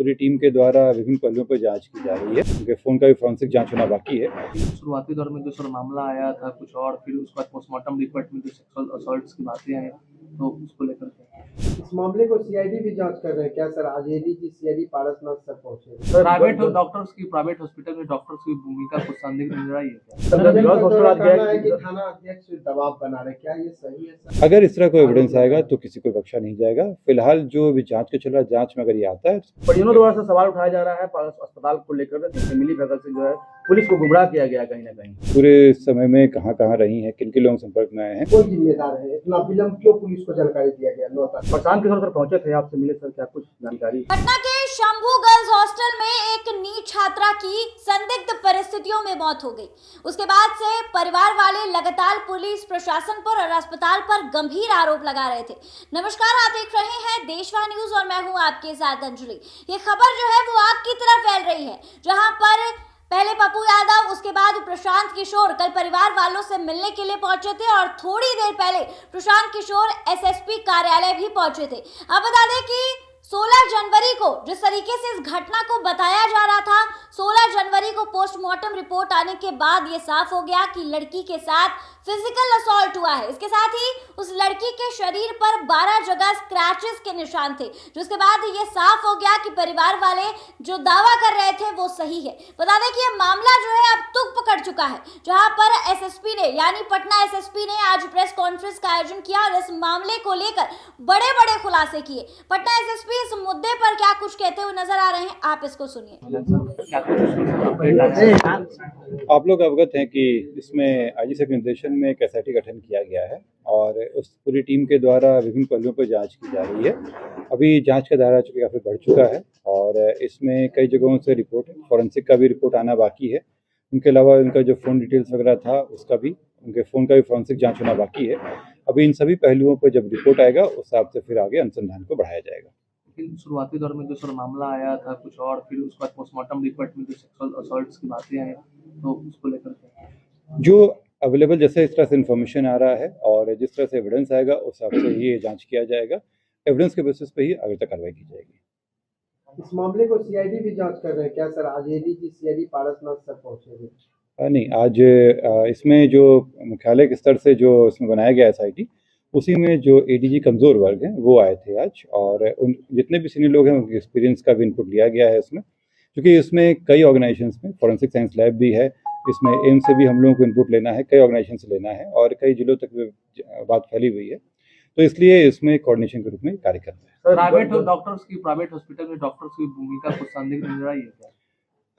पूरी टीम के द्वारा विभिन्न पहलुओं पर जांच की जा रही है। उनके फोन का भी फॉरेंसिक जांच होना बाकी है। शुरुआती दौर में जो सर मामला आया था कुछ और, फिर उसके बाद पोस्टमार्टम रिपोर्ट में जो सेक्सुअल असॉल्ट्स की बातें आई, तो उसको लेकर इस मामले को सीआईडी भी जांच कर रहे हैं क्या सर? आज एडीजी सीआईडी पारसनाथ तक पहुंचे। प्राइवेट डॉक्टर्स की प्राइवेट हॉस्पिटल में डॉक्टर्स की भूमिका कुछ संदिग्ध नजर आई है क्या? कहना है कि थाना अध्यक्ष दबाव बना रहे, क्या ये सही है सर? अगर इस तरह कोई एविडेंस आएगा तो किसी को बख्शा नहीं जाएगा। फिलहाल जो भी जांच के चल रहा है, जांच में अगर ये आता है, परिजनों द्वारा से सवाल उठाया जा रहा है अस्पताल को लेकर, मिली भगत से जो है पुलिस को गुमराह किया गया कहीं ना कहीं। पूरे समय में कहाँ कहाँ रही है, किन किन लोगों के संपर्क में आए हैं, कोई जिम्मेदार है? इतना विलंब क्यों पुलिस को जानकारी दिया गया? 9 तक प्रशांत किशोर सर पहुंचे थे, आपसे मिले सर, क्या कुछ जानकारी? पटना के शंभू गर्ल्स हॉस्टल में एक नीट छात्रा की संदिग्ध परिस्थितियों में मौत हो गई। उसके बाद से परिवार वाले लगातार पुलिस प्रशासन पर और अस्पताल पर गंभीर आरोप लगा रहे थे। नमस्कार, आप देख रहे हैं देशवा न्यूज और मैं हूं आपके साथ अंजलि। ये खबर जो है वो आग की तरह फैल रही है, जहां पर पहले पप्पू यादव, उसके बाद प्रशांत किशोर कल परिवार वालों से मिलने के लिए पहुंचे थे और थोड़ी देर पहले प्रशांत किशोर एसएसपी कार्यालय भी पहुंचे थे। अब बता दें कि 16 जनवरी को जिस तरीके से इस घटना को बताया जा रहा था, 16 जनवरी को पोस्टमार्टम रिपोर्ट आने के बाद ये साफ हो गया कि लड़की के साथ फिजिकल असॉल्ट हुआ है। इसके साथ ही उस लड़की के शरीर पर 12 जगह स्क्रैचेस के निशान थे, जिसके बाद ये साफ हो गया कि परिवार वाले जो दावा कर रहे थे वो सही है। बता दें कि ये मामला जो है अब तुक पकड़ चुका है, जहां पर एसएसपी ने यानी पटना एसएसपी ने आज प्रेस कॉन्फ्रेंस का आयोजन किया और इस मामले को लेकर बड़े बड़े खुलासे किए। पटना एसएसपी इस मुद्दे पर क्या कुछ कहते हुए नजर आ रहे हैं, आप इसको सुनिए। आप लोग अवगत हैं कि इसमें आईजी साहब के निर्देशन में एक एसआईटी गठन किया गया है और उस पूरी टीम के द्वारा विभिन्न पहलुओं पर जांच की जा रही है। अभी जांच का दायरा चूंकि काफ़ी बढ़ चुका है और इसमें कई जगहों से रिपोर्ट, फॉरेंसिक का भी रिपोर्ट आना बाकी है। उनके अलावा उनका जो फ़ोन डिटेल्स वगैरह था उसका भी, उनके फ़ोन का भी फॉरेंसिक जाँच होना बाकी है। अभी इन सभी पहलुओं पर जब रिपोर्ट आएगा उस हिसाब से फिर आगे अनुसंधान को बढ़ाया जाएगा। लेकिन शुरुआती दौर में जो सर मामला आया था कुछ और, फिर उसके बाद पोस्टमार्टम रिपोर्ट में जो सेक्सुअल असॉल्ट्स की बातें आई, तो उसको लेकर जो अवेलेबल जैसे इस तरह से इन्फॉर्मेशन आ रहा है और जिस तरह से एविडेंस आएगा उस हिसाब से ये जांच किया जाएगा। एविडेंस के बेसिस पे ही आगे तक कार्रवाई की जाएगी। इस मामले को सीआईडी भी जांच कर रहे हैं क्या सर? आज एडीजी सीआईडी पारसनाथ तक पहुंचे। नहीं, आज इसमें जो मुख्यालय के स्तर से जो इसमें बनाया गया एसआईटी, उसी में जो एडीजी कमज़ोर वर्ग हैं वो आए थे आज, और उन जितने भी सीनियर लोग हैं उनके एक्सपीरियंस का भी इनपुट लिया गया है इसमें, क्योंकि इसमें कई ऑर्गेनाइजेशंस में फॉरेंसिक साइंस लैब भी है, इसमें एम्स से भी हम लोगों को इनपुट लेना है, कई ऑर्गेनाइजेशन से लेना है और कई जिलों तक बात फैली हुई है, तो इसलिए इसमें कोऑर्डिनेशन के रूप में कार्य कर रहे हैं। प्राइवेट हॉस्पिटल में डॉक्टर्स की भूमिका कुछ संदिग्ध नजर आई है क्या?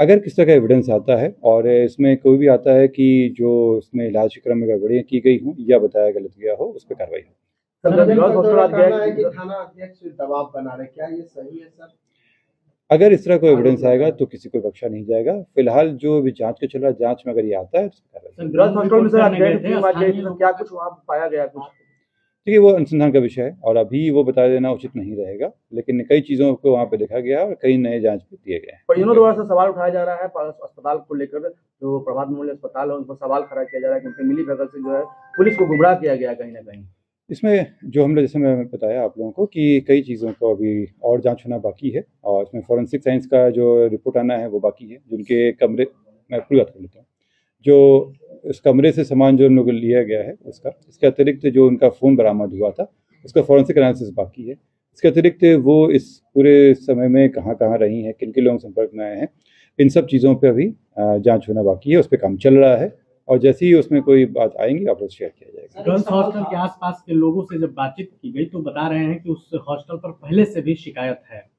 अगर किस तरह का एविडेंस आता है और इसमें कोई भी आता है कि जो इसमें इलाज के क्रम में गड़बड़ियाँ की गई हों या बताया गलत गया हो, उस पर कार्रवाई हो। कहना है कि थाना अध्यक्ष दबाव बना रहे, क्या ये सही है सर? अगर इस तरह कोई एविडेंस आएगा तो किसी को बख्शा नहीं जाएगा। फिलहाल जो भी जांच के चल रहा है, जांच में अगर ये आता है तो क्या कुछ वहाँ पाया गया कुछ? देखिए, वो अनुसंधान का विषय है और अभी वो बता देना उचित नहीं रहेगा, लेकिन कई चीज़ों को वहाँ पे देखा गया और कई नए जांच भी दिए गए हैं। परिजनों द्वारा से सवाल उठाया जा रहा है अस्पताल को लेकर, जो प्रभात मूल्य अस्पताल है उन पर सवाल खड़ा किया जा रहा है क्योंकि मिली भगत से जो है पुलिस को गुमराह किया गया कहीं ना कहीं। इसमें जो हम लोग, जैसे मैं बताया आप लोगों को कि कई चीज़ों को अभी और जांच होना बाकी है और इसमें फॉरेंसिक साइंस का जो रिपोर्ट आना है वो बाकी है। जिनके कमरे, मैं पूरी बात कर लेता हूँ, जो इस कमरे से सामान जो उन लोगों को लिया गया है उसका, इसके अतिरिक्त जो उनका फ़ोन बरामद हुआ था उसका फॉरेंसिक एनालिसिस बाकी है। इसके अतिरिक्त वो इस पूरे समय में कहाँ कहाँ रही हैं, किन किन लोगों के संपर्क में आए हैं, इन सब चीज़ों पे अभी जांच होना बाकी है, उस पर काम चल रहा है और जैसे ही उसमें कोई बात आएंगी आप लोग शेयर किया जाएगा। गर्ल्स हॉस्टल के आसपास के लोगों से जब बातचीत की गई तो बता रहे हैं कि उस हॉस्टल पर पहले से भी शिकायत है।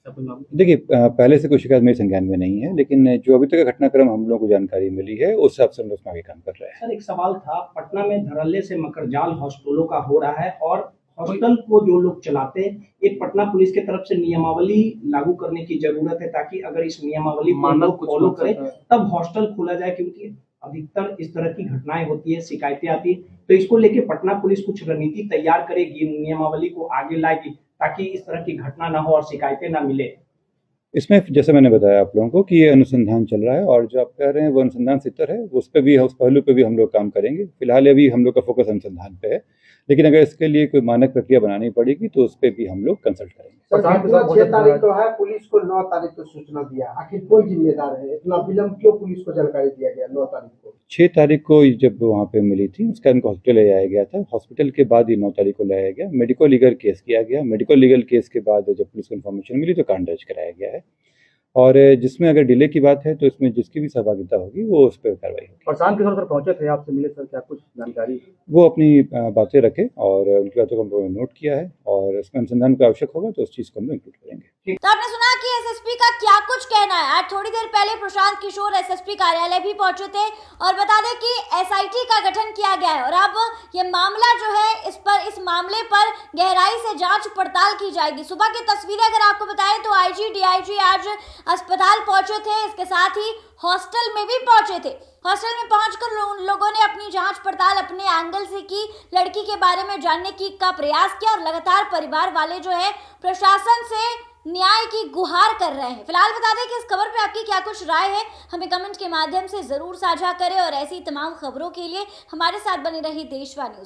देखिए, पहले से कोई शिकायत मेरे संज्ञान में नहीं है, लेकिन जो अभी तक का घटनाक्रम हम लोगों को जानकारी मिली है उस हिसाब से हम लोग उसमें आगे काम कर रहे हैं। सर, एक सवाल था, पटना में धड़ल्ले से मकरजाल हॉस्टलों का हो रहा है और हॉस्टल को जो लोग चलाते हैं, एक पटना पुलिस की तरफ से नियमावली लागू करने की जरूरत है ताकि अगर इस नियमावली को लोग फॉलो करें तब हॉस्टल खोला जाए, क्योंकि अधिकतर इस तरह की घटनाएं होती है, शिकायतें आती है, तो इसको लेके पटना पुलिस कुछ रणनीति तैयार करेगी, नियमावली को आगे लाएगी ताकि इस तरह की घटना ना हो और शिकायतें ना मिले। इसमें जैसे मैंने बताया आप लोगों को कि ये अनुसंधान चल रहा है और जो आप कह रहे हैं वो अनुसंधान सितर है, उस पर भी, उस पहलू पे भी हम लोग काम करेंगे। फिलहाल अभी हम लोग का फोकस अनुसंधान पे है, लेकिन अगर इसके लिए कोई मानक प्रक्रिया बनानी पड़ेगी तो उस पर भी हम लोग कंसल्ट करेंगे। सर, प्रशांत घटना किशोर 6 तारीख को है, पुलिस को 9 तारीख को सूचना दिया, आखिर कौन जिम्मेदार है? इतना विलंब क्यों पुलिस को जानकारी दिया गया 9 तारीख को? 6 तारीख को जब वहाँ पे मिली थी उसका इनको हॉस्पिटल ले जाया गया था। हॉस्पिटल के बाद ही 9 तारीख को लाया गया, मेडिको लीगल केस किया गया। मेडिको लीगल केस के बाद जब पुलिस को इन्फॉर्मेशन मिली तो कांड दर्ज कराया गया है। और जिसमें अगर डिले की बात है तो इसमें जिसकी भी सहभागिता होगी वो उस पर कार्रवाई होगी। प्रशांत किशोर सर पहुंचे थे, आपसे मिले सर, क्या कुछ जानकारी? वो अपनी बातें रखे और उनकी बातों को हमने नोट किया है और इसमें अनुसंधान को आवश्यक होगा तो उस चीज़ को हम इंक्लूड करेंगे। तो आपने सुना कि एसएसपी का क्या कुछ कहना है। आज थोड़ी देर पहले प्रशांत किशोर एसएसपी कार्यालय भी पहुंचे थे और बता दें कि एसआईटी का गठन किया गया है और अब ये मामला जो है इस मामले पर गहराई से जांच पड़ताल की जाएगी। सुबह की तस्वीरें अगर आपको बताएं तो आईजी डीआईजी आज अस्पताल पहुंचे थे, इसके साथ ही हॉस्टल में भी पहुंचे थे। हॉस्टल में पहुंचकर उन लोगों ने अपनी जांच पड़ताल अपने एंगल से की, लड़की के बारे में जानने का प्रयास किया और लगातार परिवार वाले जो है प्रशासन से न्याय की गुहार कर रहे हैं। फिलहाल बता दें कि इस खबर पे आपकी क्या कुछ राय है, हमें कमेंट के माध्यम से जरूर साझा करें और ऐसी तमाम खबरों के लिए हमारे साथ बने रहिए देशवा न्यूज।